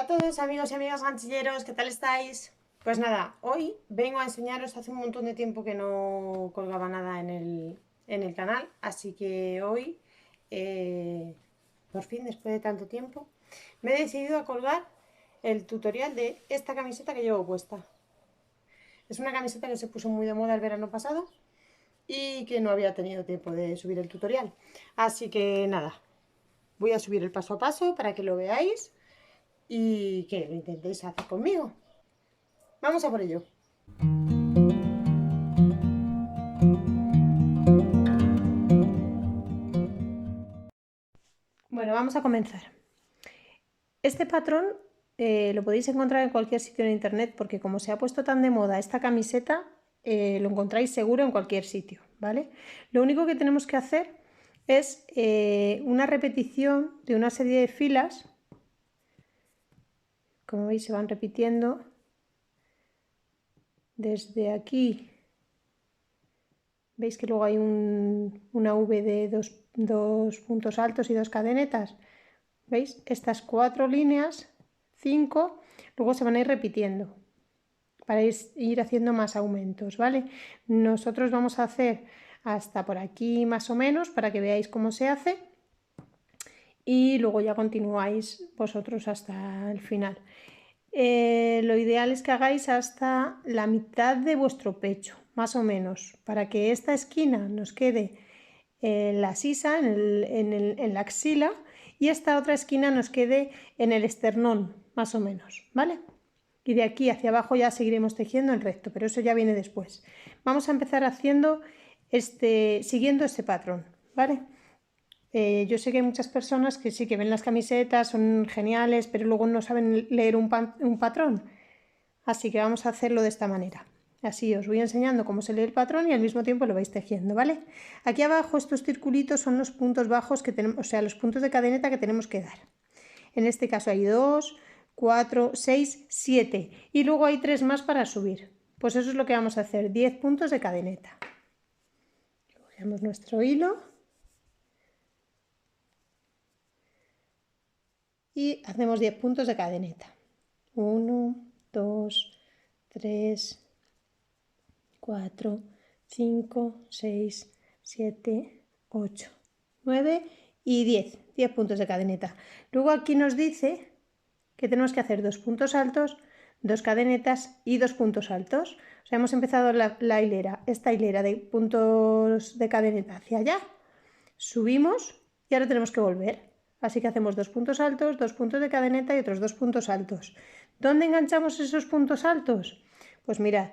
Hola a todos amigos y amigas ganchilleros, ¿qué tal estáis? Pues nada, hoy vengo a enseñaros, hace un montón de tiempo que no colgaba nada en el canal, así que hoy, por fin, después de tanto tiempo, me he decidido a colgar el tutorial de esta camiseta que llevo puesta. Es una camiseta que se puso muy de moda el verano pasado y que no había tenido tiempo de subir el tutorial. Así que nada, voy a subir el paso a paso para que lo veáis y que lo intentéis hacer conmigo. Vamos a por ello. Bueno, vamos a comenzar. Este patrón lo podéis encontrar en cualquier sitio en internet porque como se ha puesto tan de moda esta camiseta, lo encontráis seguro en cualquier sitio, ¿vale? Lo único que tenemos que hacer es una repetición de una serie de filas. Como veis, se van repitiendo desde aquí. ¿Veis que luego hay una V de dos puntos altos y dos cadenetas? ¿Veis? Estas 4 líneas, 5, luego se van a ir repitiendo para ir haciendo más aumentos, ¿vale? Nosotros vamos a hacer hasta por aquí más o menos para que veáis cómo se hace y luego ya continuáis vosotros hasta el final. Lo ideal es que hagáis hasta la mitad de vuestro pecho, más o menos, para que esta esquina nos quede en la sisa, en la axila, y esta otra esquina nos quede en el esternón, más o menos, ¿vale? Y de aquí hacia abajo ya seguiremos tejiendo en recto, pero eso ya viene después. Vamos a empezar haciendo siguiendo este patrón, ¿vale? Yo sé que hay muchas personas que sí que ven las camisetas, son geniales, pero luego no saben leer un patrón. Así que vamos a hacerlo de esta manera. Así os voy enseñando cómo se lee el patrón y al mismo tiempo lo vais tejiendo, ¿vale? Aquí abajo estos circulitos son los puntos bajos que tenemos, o sea, los puntos de cadeneta que tenemos que dar. En este caso hay 2, 4, 6, 7 y luego hay 3 más para subir. Pues eso es lo que vamos a hacer, 10 puntos de cadeneta. Cogemos nuestro hilo y hacemos 10 puntos de cadeneta. 1, 2, 3, 4, 5, 6, 7, 8, 9 y 10. 10 puntos de cadeneta. Luego aquí nos dice que tenemos que hacer 2 puntos altos, 2 cadenetas y 2 puntos altos. O sea, hemos empezado la hilera, esta hilera de puntos de cadeneta hacia allá, subimos y ahora tenemos que volver. Así que hacemos 2 puntos altos, 2 puntos de cadeneta y otros 2 puntos altos. ¿Dónde enganchamos esos puntos altos? Pues mirad,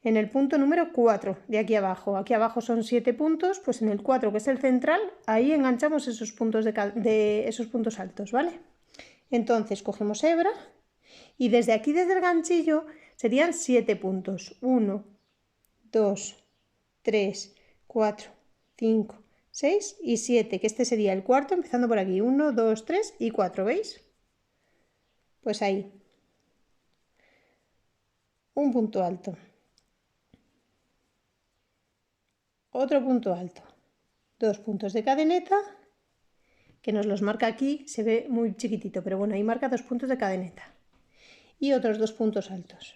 en el punto número 4 de aquí abajo. Aquí abajo son 7 puntos, pues en el 4, que es el central, ahí enganchamos esos puntos, esos puntos altos, ¿vale? Entonces cogemos hebra y desde aquí, desde el ganchillo, serían 7 puntos. 1, 2, 3, 4, 5, 6 y 7, que este sería el cuarto, empezando por aquí. 1, 2, 3 y 4, ¿veis? Pues ahí. Un punto alto. Otro punto alto. 2 puntos de cadeneta, que nos los marca aquí, se ve muy chiquitito, pero bueno, ahí marca 2 puntos de cadeneta. Y otros 2 puntos altos.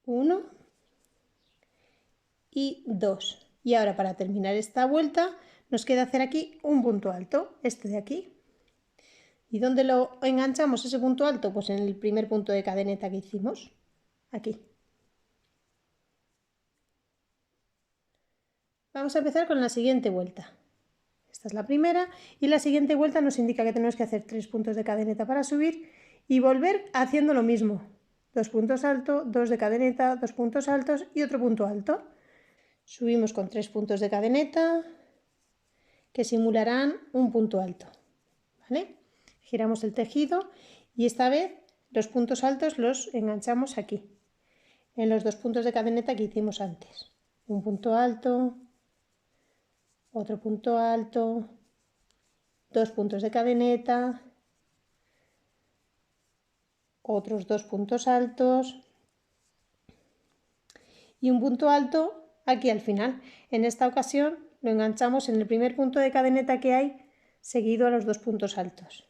1 y 2. Y ahora para terminar esta vuelta nos queda hacer aquí un punto alto, este de aquí. ¿Y dónde lo enganchamos ese punto alto? Pues en el primer punto de cadeneta que hicimos, aquí. Vamos a empezar con la siguiente vuelta. Esta es la primera y la siguiente vuelta nos indica que tenemos que hacer 3 puntos de cadeneta para subir y volver haciendo lo mismo. 2 puntos altos, 2 de cadeneta, 2 puntos altos y otro punto alto. Subimos con 3 puntos de cadeneta que simularán un punto alto, ¿vale? Giramos el tejido y esta vez los puntos altos los enganchamos aquí, en los 2 puntos de cadeneta que hicimos antes. Un punto alto, otro punto alto, 2 puntos de cadeneta, otros 2 puntos altos y un punto alto aquí al final. En esta ocasión lo enganchamos en el primer punto de cadeneta que hay, seguido a los 2 puntos altos.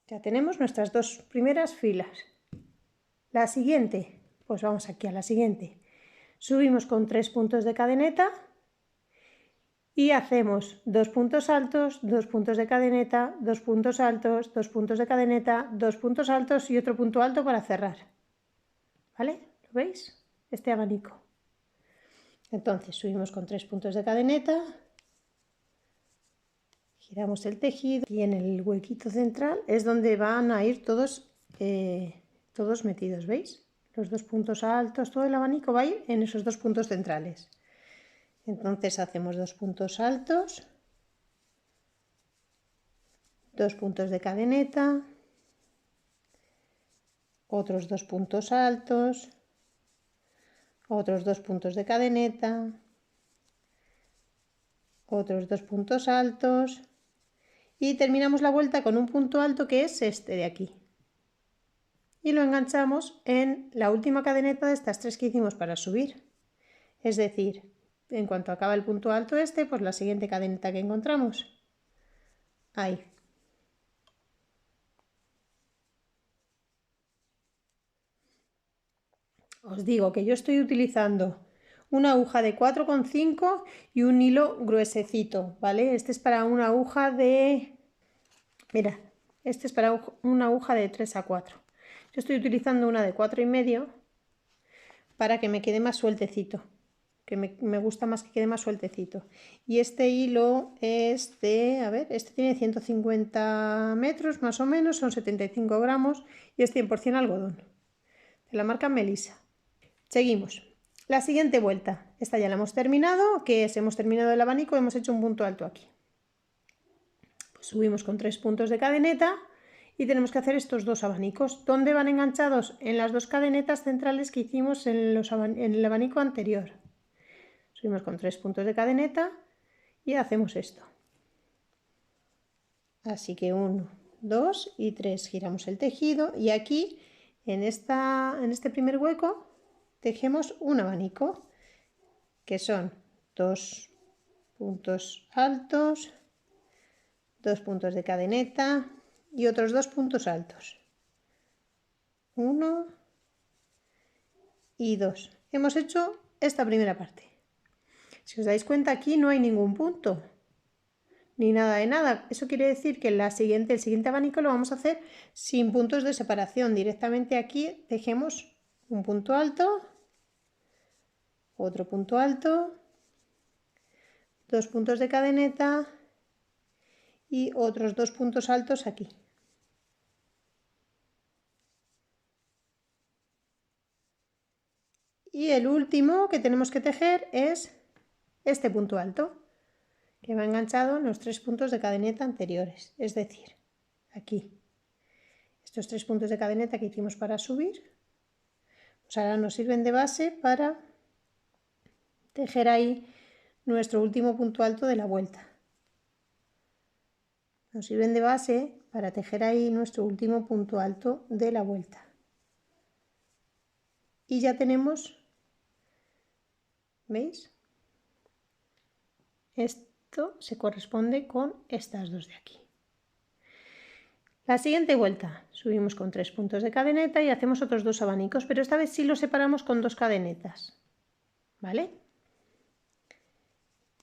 Ya tenemos nuestras dos primeras filas. La siguiente, pues vamos aquí a la siguiente. Subimos con 3 puntos de cadeneta y hacemos 2 puntos altos, 2 puntos de cadeneta, 2 puntos altos, 2 puntos de cadeneta, 2 puntos altos y otro punto alto para cerrar. ¿Vale? ¿Lo veis? Este abanico. Entonces subimos con 3 puntos de cadeneta, giramos el tejido y en el huequito central es donde van a ir todos metidos, ¿veis? Los 2 puntos altos, todo el abanico va a ir en esos 2 puntos centrales. Entonces hacemos 2 puntos altos, 2 puntos de cadeneta, otros 2 puntos altos, otros 2 puntos de cadeneta, otros 2 puntos altos y terminamos la vuelta con un punto alto que es este de aquí. Y lo enganchamos en la última cadeneta de estas 3 que hicimos para subir. Es decir, en cuanto acaba el punto alto este, pues la siguiente cadeneta que encontramos. Ahí. Os digo que yo estoy utilizando una aguja de 4,5 y un hilo gruesecito, ¿vale? Este es para una aguja de... Mira, este es para una aguja de 3 a 4. Yo estoy utilizando una de 4,5 para que me quede más sueltecito, que me gusta más que quede más sueltecito. Y este hilo es de, a ver, este tiene 150 metros más o menos, son 75 gramos y es 100% algodón, de la marca Melissa. Seguimos. La siguiente vuelta, esta ya la hemos terminado, que es, hemos terminado el abanico, hemos hecho un punto alto aquí. Pues subimos con 3 puntos de cadeneta y tenemos que hacer estos 2 abanicos. ¿Dónde van enganchados? En las 2 cadenetas centrales que hicimos en el abanico anterior. Subimos con 3 puntos de cadeneta y hacemos esto. Así que 1, 2 y 3, giramos el tejido y aquí en este primer hueco tejemos un abanico, que son 2 puntos altos, 2 puntos de cadeneta y otros 2 puntos altos. 1 y 2. Hemos hecho esta primera parte. Si os dais cuenta, aquí no hay ningún punto, ni nada de nada. Eso quiere decir que el siguiente abanico lo vamos a hacer sin puntos de separación. Directamente aquí tejemos un punto alto, otro punto alto, 2 puntos de cadeneta y otros 2 puntos altos aquí. Y el último que tenemos que tejer es este punto alto, que va enganchado en los 3 puntos de cadeneta anteriores, es decir, aquí. Estos 3 puntos de cadeneta que hicimos para subir, pues ahora nos sirven de base para tejer ahí nuestro último punto alto de la vuelta. Nos sirven de base para tejer ahí nuestro último punto alto de la vuelta. Y ya tenemos, ¿veis? Esto se corresponde con estas dos de aquí. La siguiente vuelta, subimos con 3 puntos de cadeneta y hacemos otros 2 abanicos, pero esta vez sí los separamos con 2 cadenetas, ¿vale?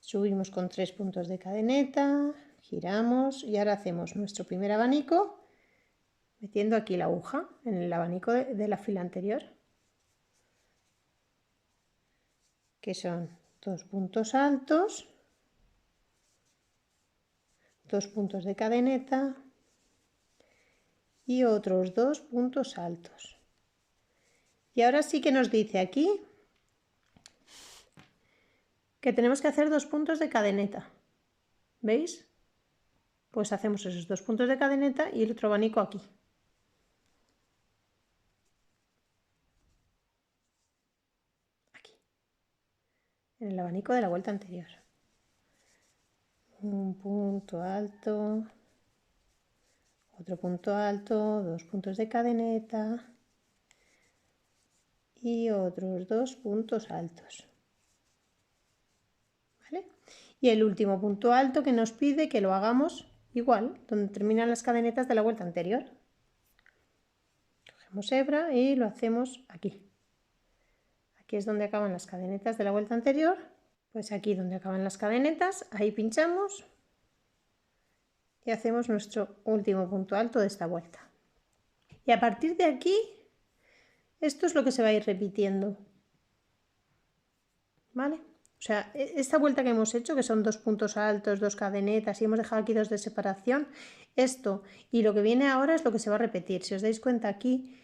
Subimos con 3 puntos de cadeneta, giramos y ahora hacemos nuestro primer abanico metiendo aquí la aguja en el abanico de la fila anterior, que son 2 puntos altos, 2 puntos de cadeneta y otros 2 puntos altos. Y ahora sí que nos dice aquí que tenemos que hacer 2 puntos de cadeneta. ¿Veis? Pues hacemos esos 2 puntos de cadeneta y el otro abanico aquí. Aquí. En el abanico de la vuelta anterior. Un punto alto, otro punto alto, 2 puntos de cadeneta y otros 2 puntos altos. ¿Vale? Y el último punto alto que nos pide que lo hagamos igual, donde terminan las cadenetas de la vuelta anterior. Cogemos hebra y lo hacemos aquí. Aquí es donde acaban las cadenetas de la vuelta anterior. Pues aquí donde acaban las cadenetas, ahí pinchamos y hacemos nuestro último punto alto de esta vuelta. Y a partir de aquí, esto es lo que se va a ir repitiendo, ¿vale? O sea, esta vuelta que hemos hecho, que son 2 puntos altos, 2 cadenetas y hemos dejado aquí 2 de separación, esto y lo que viene ahora es lo que se va a repetir. Si os dais cuenta aquí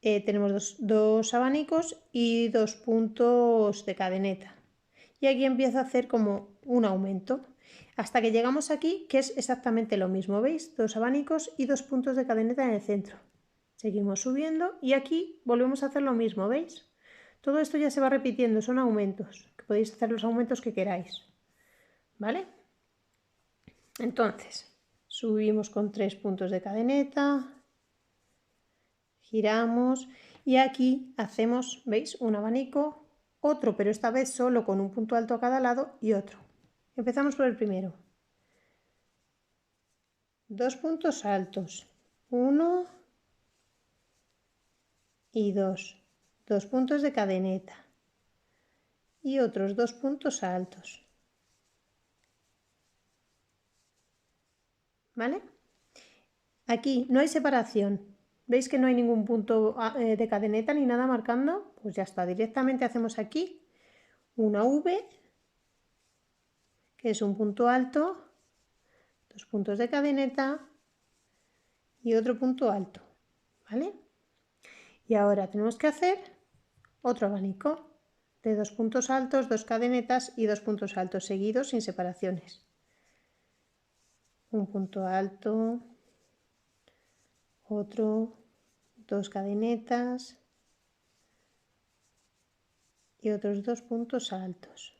tenemos dos abanicos y 2 puntos de cadeneta. Y aquí empiezo a hacer como un aumento hasta que llegamos aquí, que es exactamente lo mismo, ¿veis? 2 abanicos y 2 puntos de cadeneta en el centro. Seguimos subiendo y aquí volvemos a hacer lo mismo, ¿veis? Todo esto ya se va repitiendo, son aumentos, que podéis hacer los aumentos que queráis, ¿vale? Entonces, subimos con 3 puntos de cadeneta, giramos y aquí hacemos, ¿veis? Un abanico, otro, pero esta vez solo con un punto alto a cada lado y otro. Empezamos por el primero. 2 puntos altos, 1 y 2. 2 puntos de cadeneta y otros 2 puntos altos. ¿Vale? Aquí no hay separación. ¿Veis que no hay ningún punto de cadeneta ni nada marcando? Pues ya está. Directamente hacemos aquí una V, que es un punto alto, 2 puntos de cadeneta y otro punto alto. ¿Vale? Y ahora tenemos que hacer otro abanico de 2 puntos altos, 2 cadenetas y 2 puntos altos seguidos sin separaciones. Un punto alto, otro, 2 cadenetas y otros 2 puntos altos.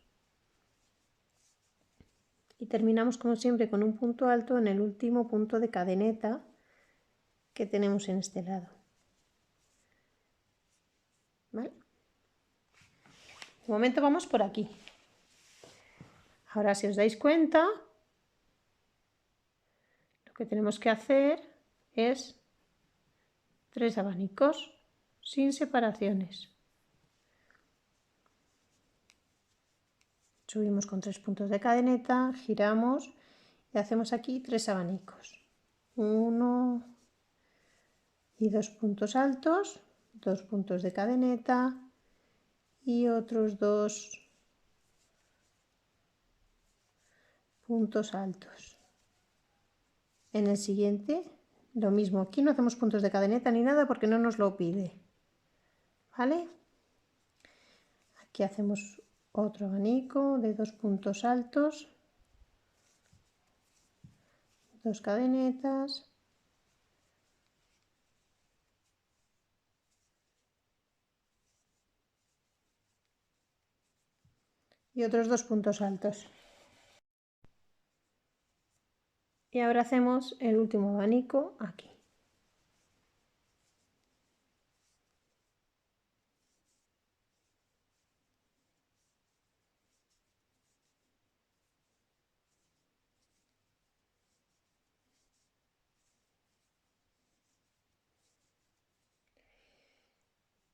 Y terminamos como siempre con un punto alto en el último punto de cadeneta que tenemos en este lado. ¿Vale? De momento vamos por aquí. Ahora si os dais cuenta, lo que tenemos que hacer es 3 abanicos sin separaciones. Subimos con 3 puntos de cadeneta, giramos y hacemos aquí 3 abanicos. 1 y 2 puntos altos, 2 puntos de cadeneta y otros 2 puntos altos. En el siguiente lo mismo, aquí no hacemos puntos de cadeneta ni nada porque no nos lo pide, ¿vale? Aquí hacemos otro abanico de 2 puntos altos, 2 cadenetas y otros 2 puntos altos. Y ahora hacemos el último abanico aquí.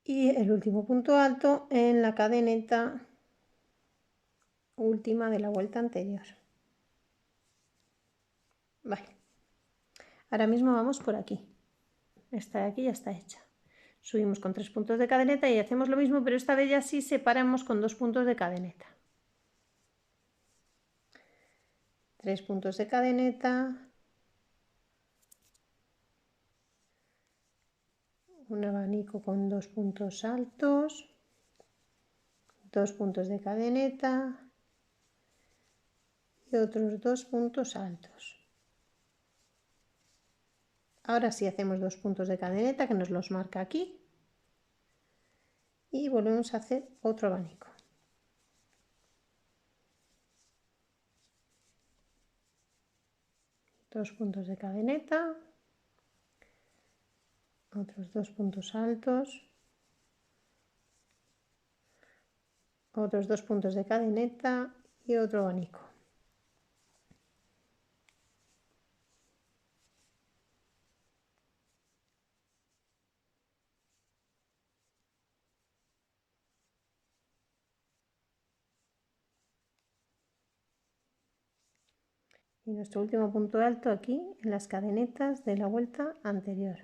Y el último punto alto en la cadeneta última de la vuelta anterior. Vale. Ahora mismo vamos por aquí. Esta de aquí ya está hecha. Subimos con 3 puntos de cadeneta y hacemos lo mismo, pero esta vez ya sí separamos con 2 puntos de cadeneta. 3 puntos de cadeneta, un abanico con 2 puntos altos, 2 puntos de cadeneta y otros 2 puntos altos. Ahora sí hacemos 2 puntos de cadeneta que nos los marca aquí y volvemos a hacer otro abanico. Dos puntos de cadeneta, otros 2 puntos altos, otros 2 puntos de cadeneta y otro abanico. Y nuestro último punto alto aquí en las cadenetas de la vuelta anterior.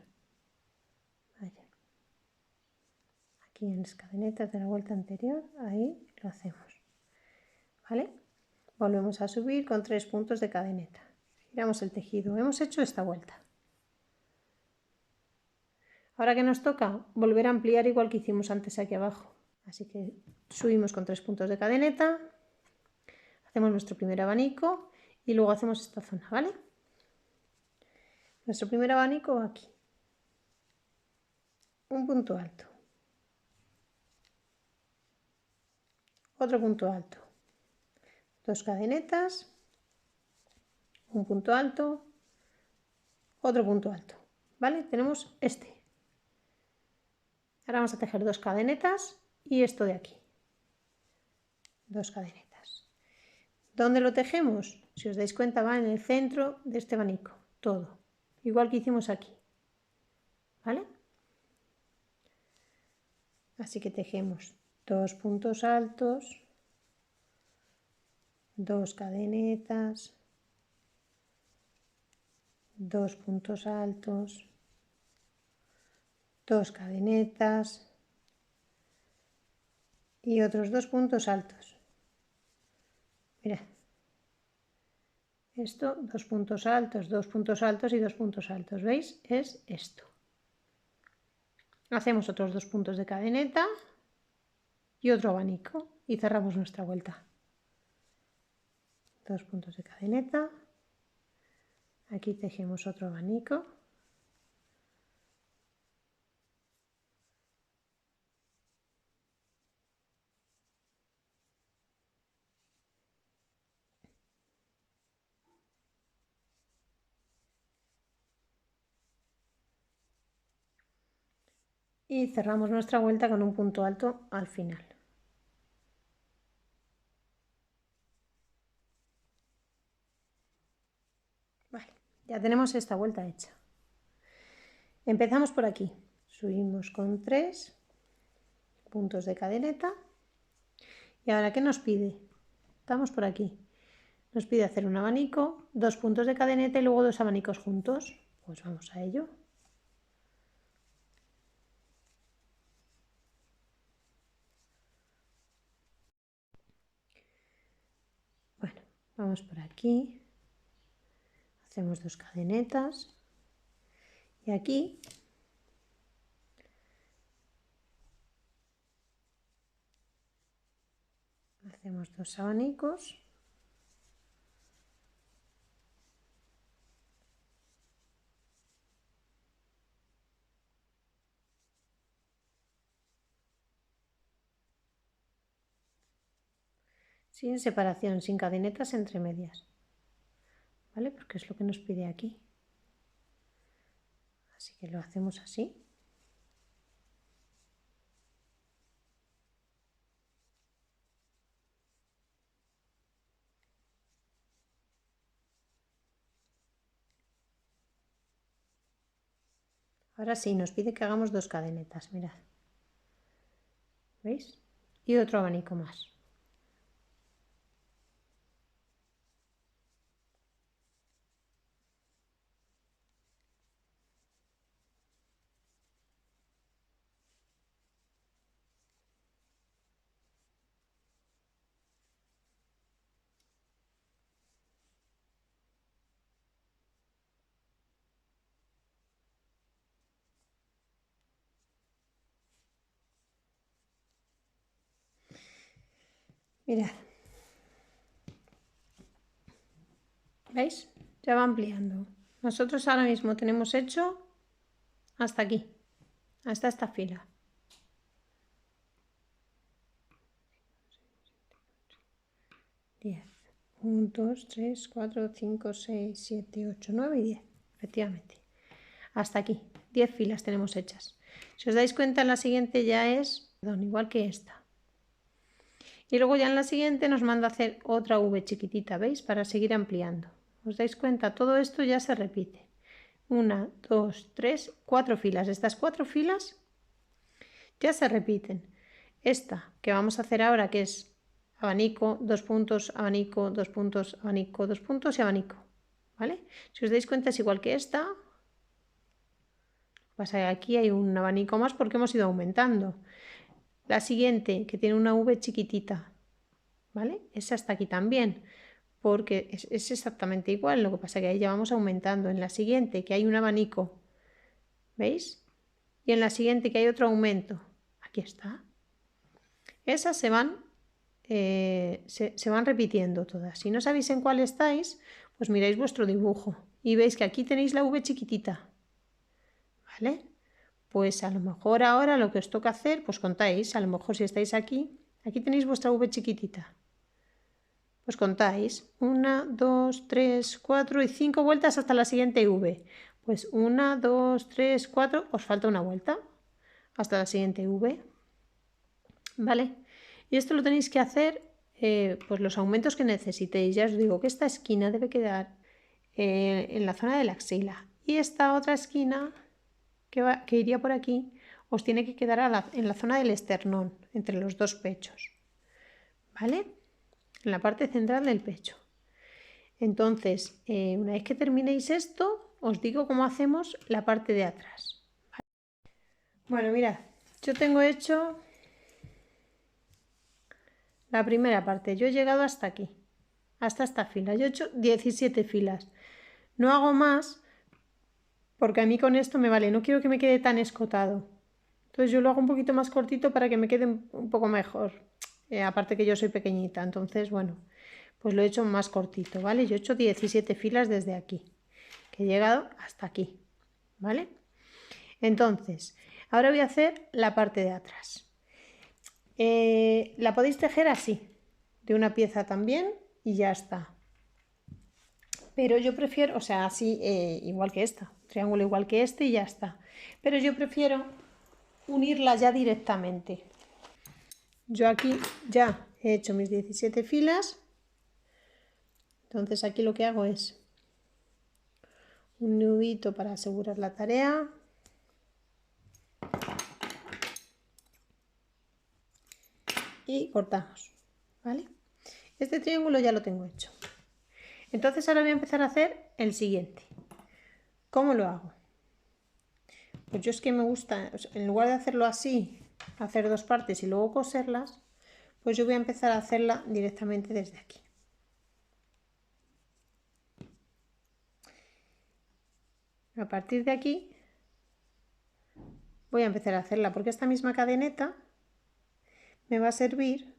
Vaya. Aquí en las cadenetas de la vuelta anterior, ahí lo hacemos. ¿Vale? Volvemos a subir con 3 puntos de cadeneta. Giramos el tejido. Hemos hecho esta vuelta. Ahora que nos toca volver a ampliar igual que hicimos antes aquí abajo. Así que subimos con 3 puntos de cadeneta, hacemos nuestro primer abanico y luego hacemos esta zona, ¿vale? Nuestro primer abanico va aquí. Un punto alto. Otro punto alto. 2 cadenetas. Un punto alto. Otro punto alto. ¿Vale? Tenemos este. Ahora vamos a tejer 2 cadenetas y esto de aquí. 2 cadenetas. ¿Dónde lo tejemos? Si os dais cuenta va en el centro de este abanico. Todo. Igual que hicimos aquí. ¿Vale? Así que tejemos 2 puntos altos, 2 cadenetas, 2 puntos altos, 2 cadenetas y otros 2 puntos altos. Mirad, esto 2 puntos altos, 2 puntos altos y 2 puntos altos, ¿veis? Es esto. Hacemos otros 2 puntos de cadeneta y otro abanico y cerramos nuestra vuelta. 2 puntos de cadeneta, aquí tejemos otro abanico. Y cerramos nuestra vuelta con un punto alto al final. Vale, ya tenemos esta vuelta hecha. Empezamos por aquí, subimos con 3 puntos de cadeneta y ahora ¿qué nos pide? Estamos por aquí, nos pide hacer un abanico, 2 puntos de cadeneta y luego 2 abanicos juntos. Pues vamos a ello. Bueno, vamos por aquí, hacemos 2 cadenetas y aquí hacemos 2 abanicos. Sin separación, sin cadenetas entre medias, ¿vale? Porque es lo que nos pide aquí. Así que lo hacemos así. Ahora sí, nos pide que hagamos 2 cadenetas, mirad. ¿Veis? Y otro abanico más. Mirad. ¿Veis? Ya va ampliando. Nosotros ahora mismo tenemos hecho hasta aquí, hasta esta fila. Un, 2, 3, 4, 5, 6, 7, 8, 9 y 10. Efectivamente. Hasta aquí. 10 filas tenemos hechas. Si os dais cuenta, la siguiente ya es, perdón, igual que esta. Y luego ya en la siguiente nos manda a hacer otra V chiquitita, ¿veis? Para seguir ampliando. ¿Os dais cuenta? Todo esto ya se repite. 1, 2, 3, 4 filas. Estas 4 filas ya se repiten. Esta que vamos a hacer ahora, que es abanico, 2 puntos, abanico, 2 puntos, abanico, 2 puntos y abanico. ¿vale? Si os dais cuenta es igual que esta. Pasa que aquí hay un abanico más porque hemos ido aumentando. La siguiente, que tiene una V chiquitita, ¿vale? Esa está aquí también, porque es exactamente igual, lo que pasa que ahí ya vamos aumentando. En la siguiente, que hay un abanico, ¿veis? Y en la siguiente, que hay otro aumento, aquí está. Esas se van repitiendo todas. Si no sabéis en cuál estáis, pues miráis vuestro dibujo y veis que aquí tenéis la V chiquitita, ¿vale? Pues a lo mejor ahora lo que os toca hacer, pues contáis, a lo mejor si estáis aquí, aquí tenéis vuestra V chiquitita. Pues contáis 1, 2, 3, 4 y 5 vueltas hasta la siguiente V. Pues 1, 2, 3, 4, os falta una vuelta hasta la siguiente V. ¿Vale? Y esto lo tenéis que hacer pues los aumentos que necesitéis. Ya os digo que esta esquina debe quedar en la zona de la axila. Y esta otra esquina que iría por aquí os tiene que quedar en la zona del esternón, entre los dos pechos. ¿Vale? En la parte central del pecho. Entonces, una vez que terminéis esto, os digo cómo hacemos la parte de atrás. ¿Vale? Bueno, mirad, yo tengo hecho la primera parte. Yo he llegado hasta aquí, hasta esta fila. Yo he hecho 17 filas. No hago más porque a mí con esto me vale. No quiero que me quede tan escotado. Entonces yo lo hago un poquito más cortito para que me quede un poco mejor. Aparte que yo soy pequeñita, entonces bueno, pues lo he hecho más cortito, ¿vale? Yo he hecho 17 filas desde aquí, que he llegado hasta aquí, ¿vale? Entonces, ahora voy a hacer la parte de atrás. La podéis tejer así, de una pieza también y ya está. Pero yo prefiero, o sea, así igual que esta, triángulo igual que este y ya está. Pero yo prefiero unirla ya directamente. Yo aquí ya he hecho mis 17 filas. Entonces aquí lo que hago es un nudito para asegurar la tarea. Y cortamos, ¿vale? Este triángulo ya lo tengo hecho. Entonces ahora voy a empezar a hacer el siguiente. ¿Cómo lo hago? Pues yo es que me gusta, en lugar de hacerlo así, hacer dos partes y luego coserlas, pues yo voy a empezar a hacerla directamente desde aquí. A partir de aquí voy a empezar a hacerla porque esta misma cadeneta me va a servir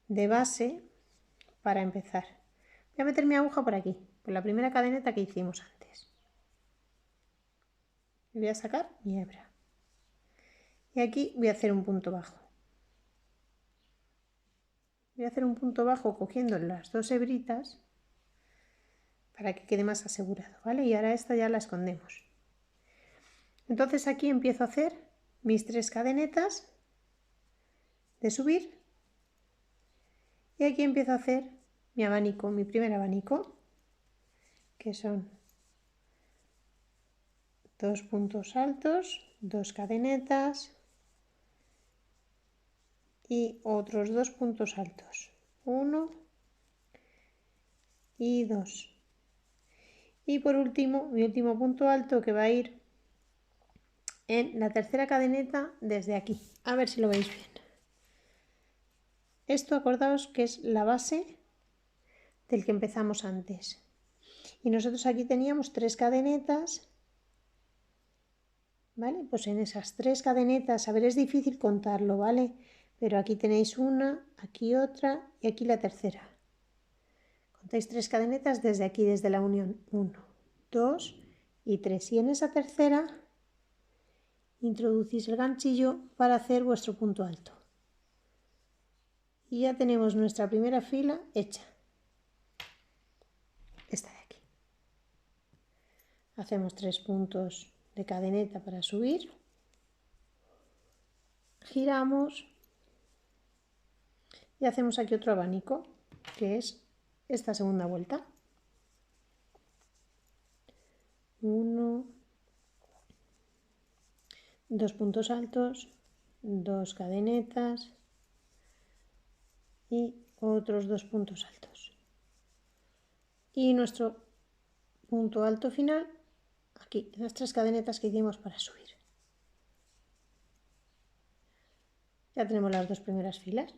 de base para empezar. Voy a meter mi aguja por aquí, por la primera cadeneta que hicimos antes. Y voy a sacar mi hebra. Y aquí voy a hacer un punto bajo. Voy a hacer un punto bajo cogiendo las dos hebritas para que quede más asegurado, ¿vale? Y ahora esta ya la escondemos. Entonces aquí empiezo a hacer mis 3 cadenetas de subir y aquí empiezo a hacer mi abanico, mi primer abanico, que son 2 puntos altos, 2 cadenetas y otros 2 puntos altos, 1 y 2. Y por último, mi último punto alto que va a ir en la tercera cadeneta desde aquí. A ver si lo veis bien. Esto acordaos que es la base del que empezamos antes. Y nosotros aquí teníamos 3 cadenetas, ¿vale? Pues en esas 3 cadenetas, a ver, es difícil contarlo, ¿vale? Pero aquí tenéis una, aquí otra y aquí la tercera. Contáis 3 cadenetas desde aquí, desde la unión. 1, 2 y 3. Y en esa tercera introducís el ganchillo para hacer vuestro punto alto. Y ya tenemos nuestra primera fila hecha. Esta de aquí. Hacemos 3 puntos de cadeneta para subir. Giramos y hacemos aquí otro abanico, que es esta segunda vuelta. 1, 2 puntos altos, 2 cadenetas y otros 2 puntos altos. y nuestro punto alto final aquí, en las 3 cadenetas que hicimos para subir. Ya tenemos las 2 primeras filas.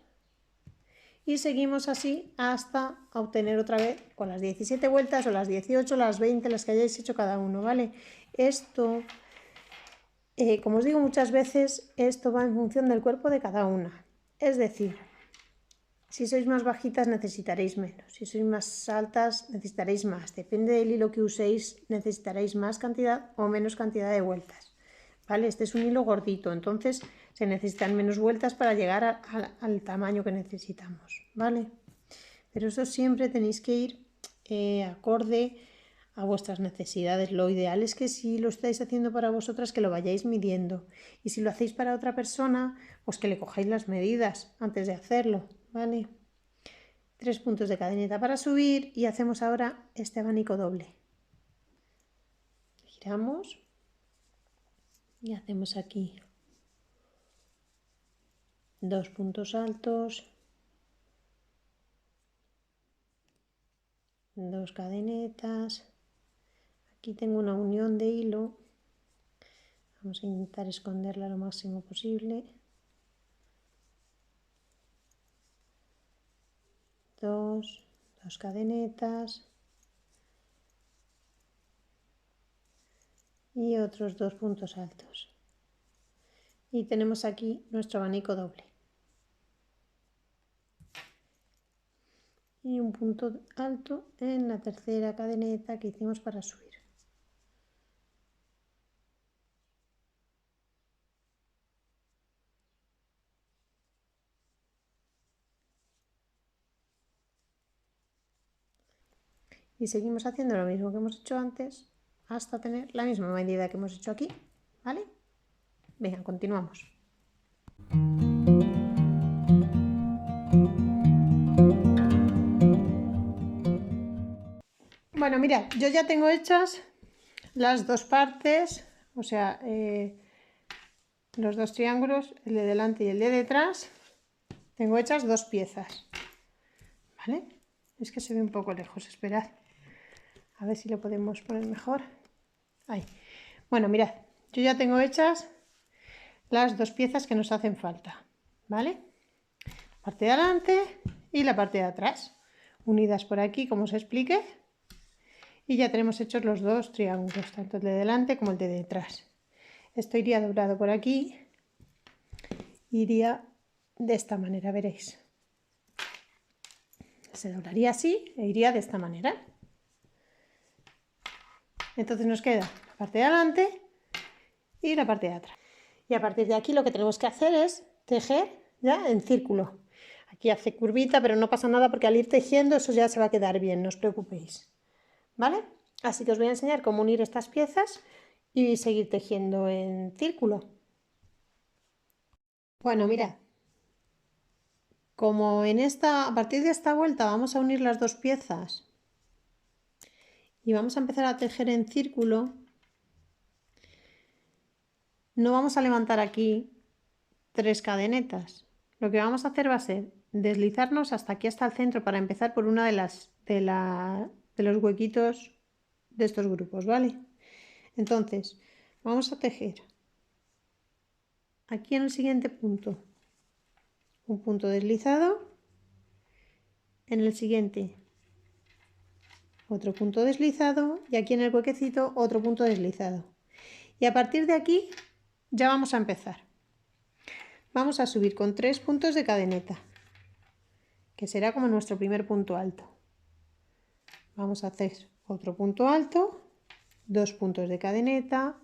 Y seguimos así hasta obtener otra vez con las 17 vueltas o las 18, las 20, las que hayáis hecho cada uno, ¿vale? Esto, como os digo muchas veces, esto va en función del cuerpo de cada una. Es decir, si sois más bajitas necesitaréis menos, si sois más altas necesitaréis más. Depende del hilo que uséis, necesitaréis más cantidad o menos cantidad de vueltas. ¿Vale? Este es un hilo gordito, entonces se necesitan menos vueltas para llegar al tamaño que necesitamos, ¿vale? Pero eso siempre tenéis que ir acorde a vuestras necesidades. Lo ideal es que si lo estáis haciendo para vosotras, que lo vayáis midiendo. Y si lo hacéis para otra persona, pues que le cojáis las medidas antes de hacerlo, ¿vale? 3 puntos de cadeneta para subir y hacemos ahora este abanico doble. Giramos. Y hacemos aquí 2 puntos altos, 2 cadenetas. Aquí tengo una unión de hilo. Vamos a intentar esconderla lo máximo posible. 2 cadenetas. Y otros 2 puntos altos. Y tenemos aquí nuestro abanico doble. Y un punto alto en la tercera cadeneta que hicimos para subir. Y seguimos haciendo lo mismo que hemos hecho antes hasta tener la misma medida que hemos hecho aquí, ¿vale? Venga, continuamos. Bueno, mirad, yo ya tengo hechas las 2 partes, o sea, los 2 triángulos, el de delante y el de detrás. Tengo hechas 2 piezas, ¿vale? Es que se ve un poco lejos, esperad. A ver si lo podemos poner mejor. Ahí. Bueno, mirad, yo ya tengo hechas las 2 piezas que nos hacen falta, ¿vale? La parte de adelante y la parte de atrás, unidas por aquí, como os expliqué. Y ya tenemos hechos los 2 triángulos, tanto el de delante como el de detrás. Esto iría doblado por aquí, iría de esta manera, veréis. Se doblaría así e iría de esta manera. Entonces nos queda la parte de adelante y la parte de atrás. Y a partir de aquí lo que tenemos que hacer es tejer ya en círculo. Aquí hace curvita, pero no pasa nada porque al ir tejiendo eso ya se va a quedar bien, no os preocupéis. ¿Vale? Así que os voy a enseñar cómo unir estas piezas y seguir tejiendo en círculo. Bueno, mirad, como a partir de esta vuelta vamos a unir las 2 piezas y vamos a empezar a tejer en círculo, no vamos a levantar aquí 3 cadenetas. Lo que vamos a hacer va a ser deslizarnos hasta aquí, hasta el centro, para empezar por una de los huequitos de estos grupos, ¿vale? Entonces, vamos a tejer aquí en el siguiente punto un punto deslizado, en el siguiente otro punto deslizado y aquí en el huequecito otro punto deslizado. Y a partir de aquí ya vamos a empezar. Vamos a subir con 3 puntos de cadeneta, que será como nuestro primer punto alto. Vamos a hacer otro punto alto, 2 puntos de cadeneta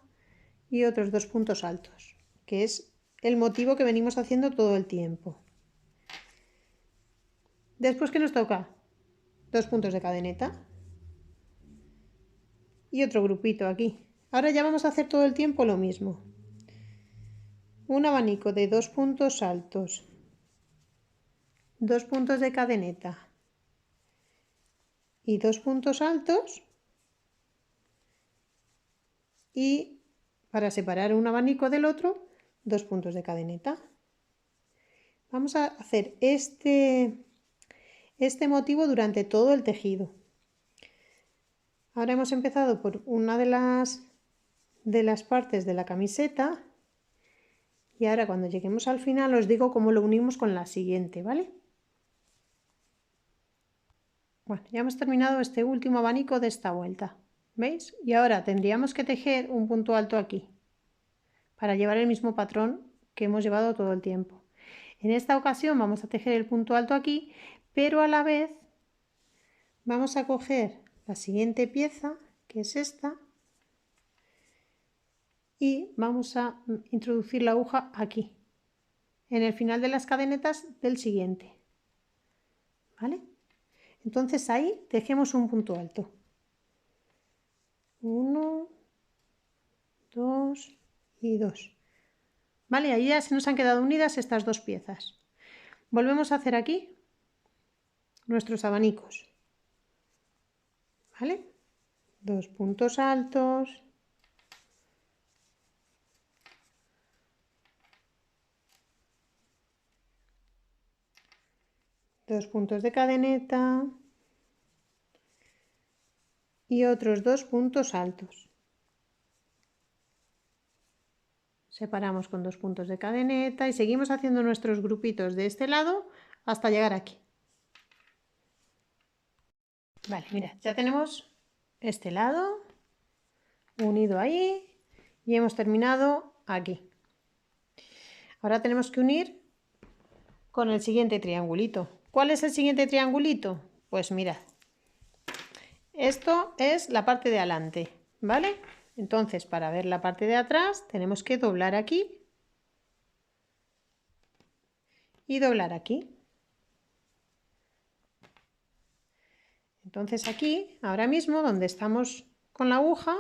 y otros 2 puntos altos, que es el motivo que venimos haciendo todo el tiempo. Después, ¿qué nos toca? 2 puntos de cadeneta y otro grupito aquí. Ahora ya vamos a hacer todo el tiempo lo mismo. Un abanico de 2 puntos altos, 2 puntos de cadeneta y 2 puntos altos, y para separar un abanico del otro, 2 puntos de cadeneta. Vamos a hacer este motivo durante todo el tejido. Ahora hemos empezado por una de las partes de la camiseta y ahora cuando lleguemos al final os digo cómo lo unimos con la siguiente, ¿vale? Bueno, ya hemos terminado este último abanico de esta vuelta, ¿veis? Y ahora tendríamos que tejer un punto alto aquí para llevar el mismo patrón que hemos llevado todo el tiempo. En esta ocasión vamos a tejer el punto alto aquí, pero a la vez vamos a coger la siguiente pieza, que es esta, y vamos a introducir la aguja aquí, en el final de las cadenetas del siguiente, ¿vale? Entonces ahí tejemos un punto alto. 1, 2 y 2. Vale, ahí ya se nos han quedado unidas estas dos piezas. Volvemos a hacer aquí nuestros abanicos. ¿Vale? 2 puntos altos. Dos puntos de cadeneta. Y otros 2 puntos altos. Separamos con 2 puntos de cadeneta y seguimos haciendo nuestros grupitos de este lado hasta llegar aquí. Vale, mirad, ya tenemos este lado unido ahí y hemos terminado aquí. Ahora tenemos que unir con el siguiente triangulito. ¿Cuál es el siguiente triangulito? Pues mirad, esto es la parte de adelante, ¿vale? Entonces, para ver la parte de atrás tenemos que doblar aquí y doblar aquí. Entonces aquí, ahora mismo, donde estamos con la aguja,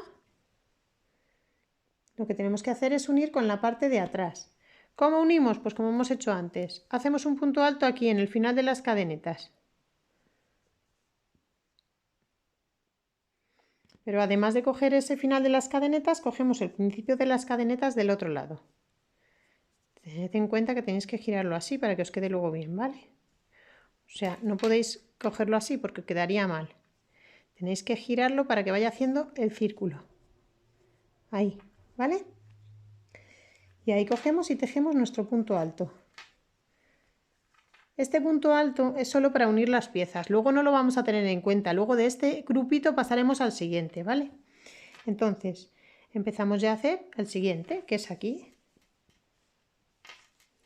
lo que tenemos que hacer es unir con la parte de atrás. ¿Cómo unimos? Pues como hemos hecho antes. Hacemos un punto alto aquí en el final de las cadenetas. Pero además de coger ese final de las cadenetas, cogemos el principio de las cadenetas del otro lado. Tened en cuenta que tenéis que girarlo así para que os quede luego bien, ¿vale? O sea, no podéis cogerlo así porque quedaría mal. Tenéis que girarlo para que vaya haciendo el círculo. Ahí, ¿vale? Y ahí cogemos y tejemos nuestro punto alto. Este punto alto es solo para unir las piezas, luego no lo vamos a tener en cuenta, luego de este grupito pasaremos al siguiente, ¿vale? Entonces, empezamos ya a hacer el siguiente, que es aquí.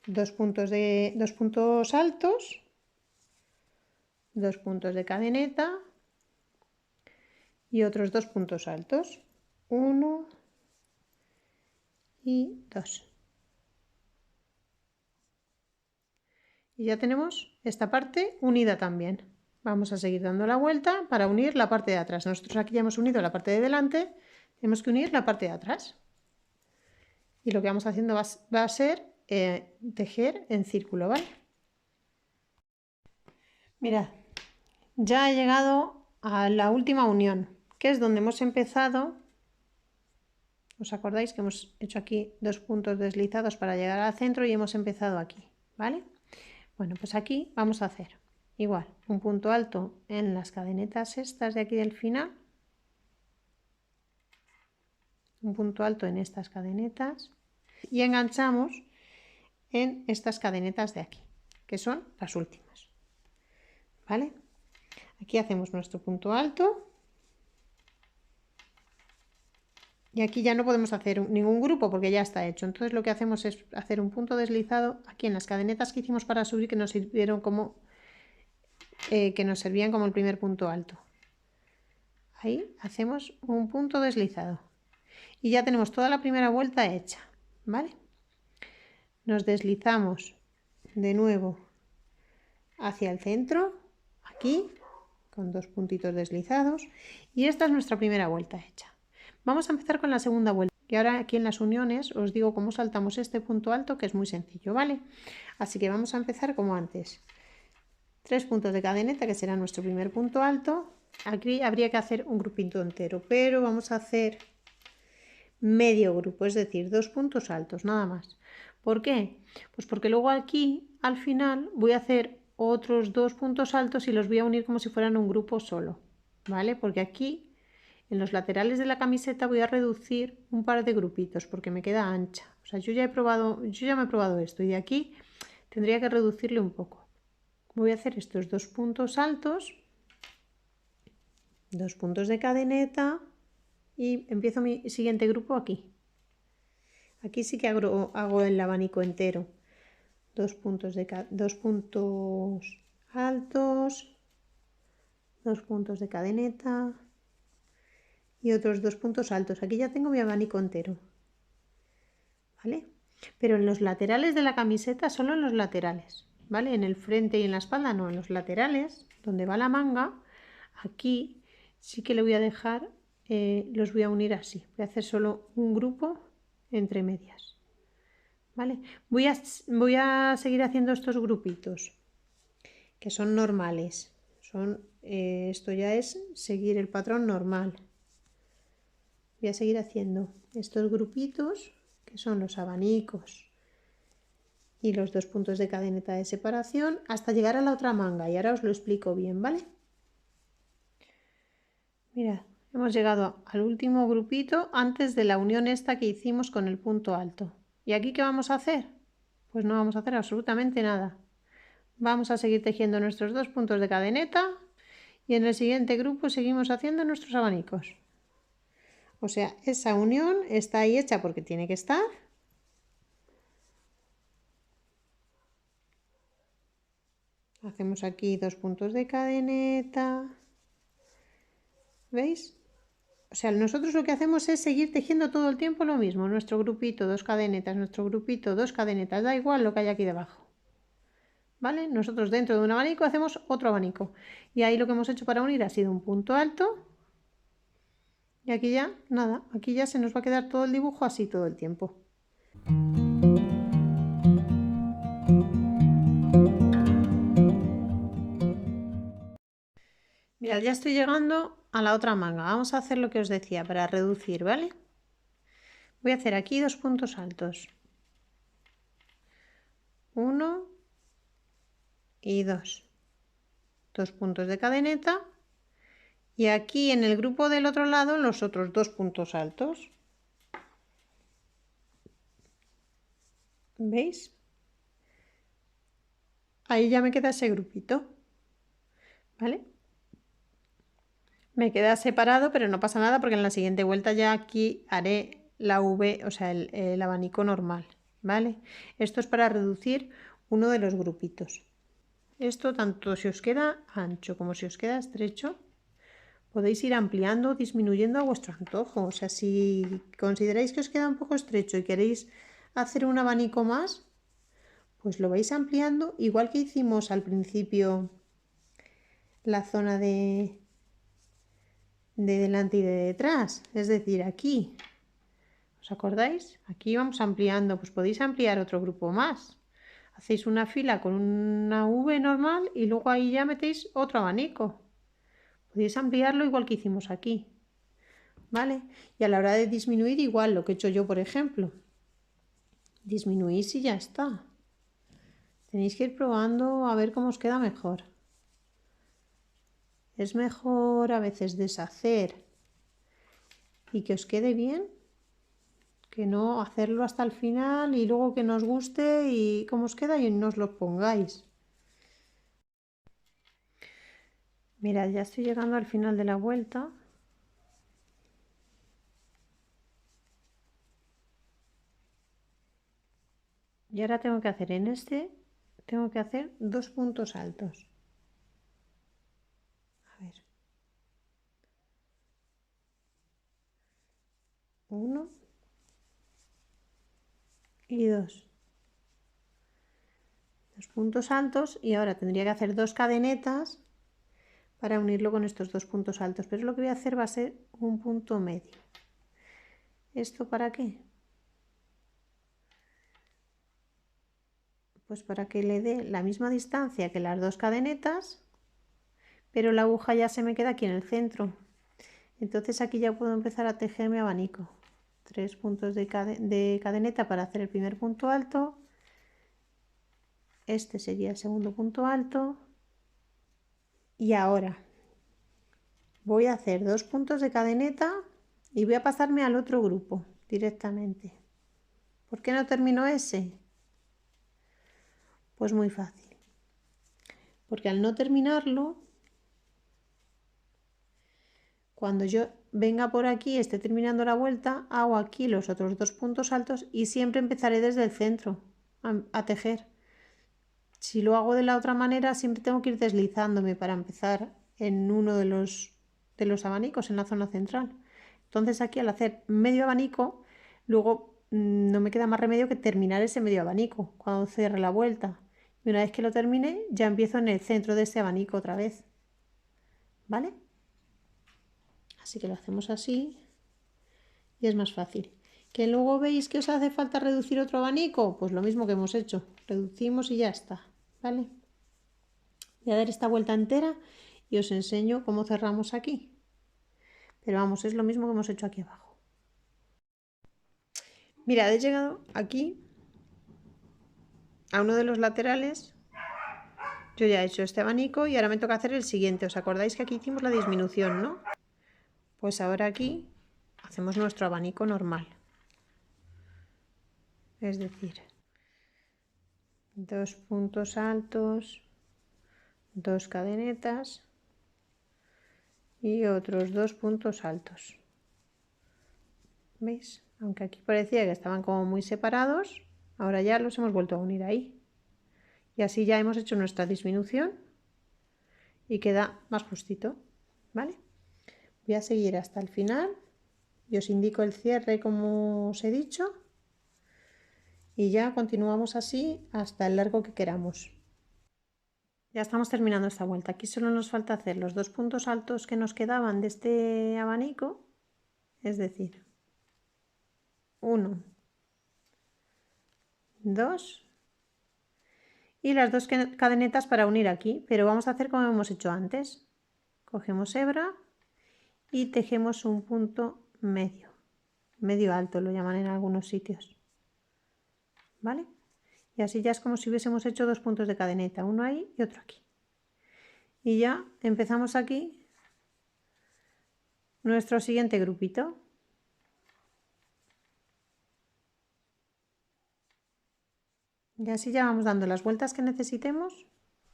2 puntos altos, 2 puntos de cadeneta y otros 2 puntos altos, 1 y 2. Y ya tenemos esta parte unida también. Vamos a seguir dando la vuelta para unir la parte de atrás. Nosotros aquí ya hemos unido la parte de delante, tenemos que unir la parte de atrás. Y lo que vamos haciendo va a ser tejer en círculo, ¿vale? Mirad, ya he llegado a la última unión, que es donde hemos empezado. ¿Os acordáis que hemos hecho aquí 2 puntos deslizados para llegar al centro y hemos empezado aquí, ¿vale? Bueno, pues aquí vamos a hacer igual un punto alto en las cadenetas estas de aquí del final, un punto alto en estas cadenetas y enganchamos en estas cadenetas de aquí, que son las últimas, ¿vale? Aquí hacemos nuestro punto alto y aquí ya no podemos hacer ningún grupo porque ya está hecho. Entonces lo que hacemos es hacer un punto deslizado aquí en las cadenetas que hicimos para subir, que nos sirvieron como que nos servían como el primer punto alto. Ahí hacemos un punto deslizado y ya tenemos toda la primera vuelta hecha, ¿vale? Nos deslizamos de nuevo hacia el centro, aquí, con 2 puntitos deslizados, y esta es nuestra primera vuelta hecha. Vamos a empezar con la segunda vuelta. Y ahora aquí en las uniones os digo cómo saltamos este punto alto, que es muy sencillo, ¿vale? Así que vamos a empezar como antes. 3 puntos de cadeneta, que será nuestro primer punto alto. Aquí habría que hacer un grupito entero, pero vamos a hacer medio grupo, es decir, 2 puntos altos, nada más. ¿Por qué? Pues porque luego aquí, al final, voy a hacer otros 2 puntos altos y los voy a unir como si fueran un grupo solo, ¿vale? Porque aquí en los laterales de la camiseta voy a reducir un par de grupitos porque me queda ancha. O sea, yo ya me he probado esto y de aquí tendría que reducirle un poco. Voy a hacer estos 2 puntos altos, 2 puntos de cadeneta y empiezo mi siguiente grupo aquí. Aquí sí que hago el abanico entero. 2 puntos altos, 2 puntos de cadeneta y otros 2 puntos altos. Aquí ya tengo mi abanico entero, ¿vale? Pero en los laterales de la camiseta, solo en los laterales, ¿vale? En el frente y en la espalda no, en los laterales, donde va la manga, aquí sí que le voy a dejar, los voy a unir así. Voy a hacer solo un grupo entre medias, ¿vale? Voy a seguir haciendo estos grupitos, que son normales. Esto ya es seguir el patrón normal. Voy a seguir haciendo estos grupitos que son los abanicos y los 2 puntos de cadeneta de separación hasta llegar a la otra manga y ahora os lo explico bien, ¿vale? Mirad, hemos llegado al último grupito antes de la unión esta que hicimos con el punto alto. ¿Y aquí qué vamos a hacer? Pues no vamos a hacer absolutamente nada. Vamos a seguir tejiendo nuestros 2 puntos de cadeneta y en el siguiente grupo seguimos haciendo nuestros abanicos. O sea, esa unión está ahí hecha porque tiene que estar. Hacemos aquí 2 puntos de cadeneta. ¿Veis? O sea, nosotros lo que hacemos es seguir tejiendo todo el tiempo lo mismo. Nuestro grupito, 2 cadenetas, nuestro grupito, 2 cadenetas. Da igual lo que hay aquí debajo. ¿Vale? Nosotros dentro de un abanico hacemos otro abanico. Y ahí lo que hemos hecho para unir ha sido un punto alto. Y aquí ya, nada, aquí ya se nos va a quedar todo el dibujo así todo el tiempo. Mirad, ya estoy llegando a la otra manga. Vamos a hacer lo que os decía para reducir, ¿vale? Voy a hacer aquí 2 puntos altos. 1 y 2. 2 puntos de cadeneta. Y aquí en el grupo del otro lado los otros 2 puntos altos. ¿Veis? Ahí ya me queda ese grupito. ¿Vale? Me queda separado, pero no pasa nada porque en la siguiente vuelta ya aquí haré la V, o sea, el abanico normal, ¿vale? Esto es para reducir uno de los grupitos. Esto tanto si os queda ancho como si os queda estrecho, podéis ir ampliando o disminuyendo a vuestro antojo. O sea, si consideráis que os queda un poco estrecho y queréis hacer un abanico más, pues lo vais ampliando, igual que hicimos al principio la zona de delante y de detrás, es decir, aquí, ¿os acordáis? Aquí vamos ampliando, pues podéis ampliar otro grupo más. Hacéis una fila con una V normal y luego ahí ya metéis otro abanico. Podéis ampliarlo igual que hicimos aquí, ¿vale? Y a la hora de disminuir igual, lo que he hecho yo, por ejemplo. Disminuís y ya está. Tenéis que ir probando a ver cómo os queda mejor. Es mejor a veces deshacer y que os quede bien que no hacerlo hasta el final y luego que nos guste y cómo os queda y no os lo pongáis. Mirad, ya estoy llegando al final de la vuelta. Y ahora tengo que hacer en este, tengo que hacer 2 puntos altos. A ver. 1 y 2. 2 puntos altos y ahora tendría que hacer 2 cadenetas para unirlo con estos 2 puntos altos. Pero lo que voy a hacer va a ser un punto medio. ¿Esto para qué? Pues para que le dé la misma distancia que las 2 cadenetas, pero la aguja ya se me queda aquí en el centro. Entonces aquí ya puedo empezar a tejer mi abanico. 3 puntos de cadeneta para hacer el primer punto alto. Este sería el segundo punto alto. Y ahora voy a hacer 2 puntos de cadeneta y voy a pasarme al otro grupo directamente. ¿Por qué no termino ese? Pues muy fácil, porque al no terminarlo, cuando yo venga por aquí, esté terminando la vuelta, hago aquí los otros 2 puntos altos y siempre empezaré desde el centro a tejer. Si lo hago de la otra manera, siempre tengo que ir deslizándome para empezar en uno de los abanicos, en la zona central. Entonces aquí, al hacer medio abanico, luego no me queda más remedio que terminar ese medio abanico cuando cierre la vuelta. Y una vez que lo termine, ya empiezo en el centro de ese abanico otra vez. ¿Vale? Así que lo hacemos así y es más fácil. ¿Que luego veis que os hace falta reducir otro abanico? Pues lo mismo que hemos hecho. Reducimos y ya está. ¿Vale? Voy a dar esta vuelta entera y os enseño cómo cerramos aquí. Pero vamos, es lo mismo que hemos hecho aquí abajo. Mirad, he llegado aquí a uno de los laterales. Yo ya he hecho este abanico y ahora me toca hacer el siguiente. ¿Os acordáis que aquí hicimos la disminución, no? Pues ahora aquí hacemos nuestro abanico normal. Es decir, 2 puntos altos, 2 cadenetas y otros 2 puntos altos. ¿Veis? Aunque aquí parecía que estaban como muy separados, ahora ya los hemos vuelto a unir ahí. Y así ya hemos hecho nuestra disminución y queda más justito, ¿vale? Voy a seguir hasta el final y os indico el cierre como os he dicho y ya continuamos así hasta el largo que queramos. Ya estamos terminando esta vuelta. Aquí solo nos falta hacer los 2 puntos altos que nos quedaban de este abanico, es decir, 1, 2 y las 2 cadenetas para unir aquí, pero vamos a hacer como hemos hecho antes. Cogemos hebra y tejemos un punto medio alto lo llaman en algunos sitios, ¿vale? Y así ya es como si hubiésemos hecho 2 puntos de cadeneta, uno ahí y otro aquí. Y ya empezamos aquí nuestro siguiente grupito. Y así ya vamos dando las vueltas que necesitemos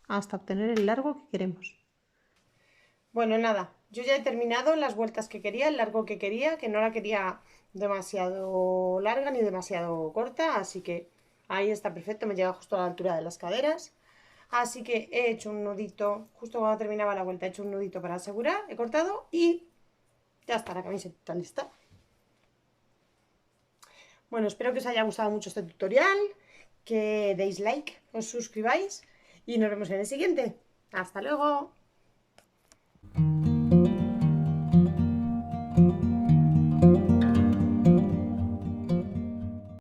hasta obtener el largo que queremos. Bueno, nada, yo ya he terminado las vueltas que quería, el largo que quería, que no la quería demasiado larga ni demasiado corta, así que ahí está perfecto, me llega justo a la altura de las caderas. Así que he hecho un nudito, justo cuando terminaba la vuelta he hecho un nudito para asegurar, he cortado y ya está la camiseta lista. Bueno, espero que os haya gustado mucho este tutorial, que deis like, os suscribáis y nos vemos en el siguiente. ¡Hasta luego!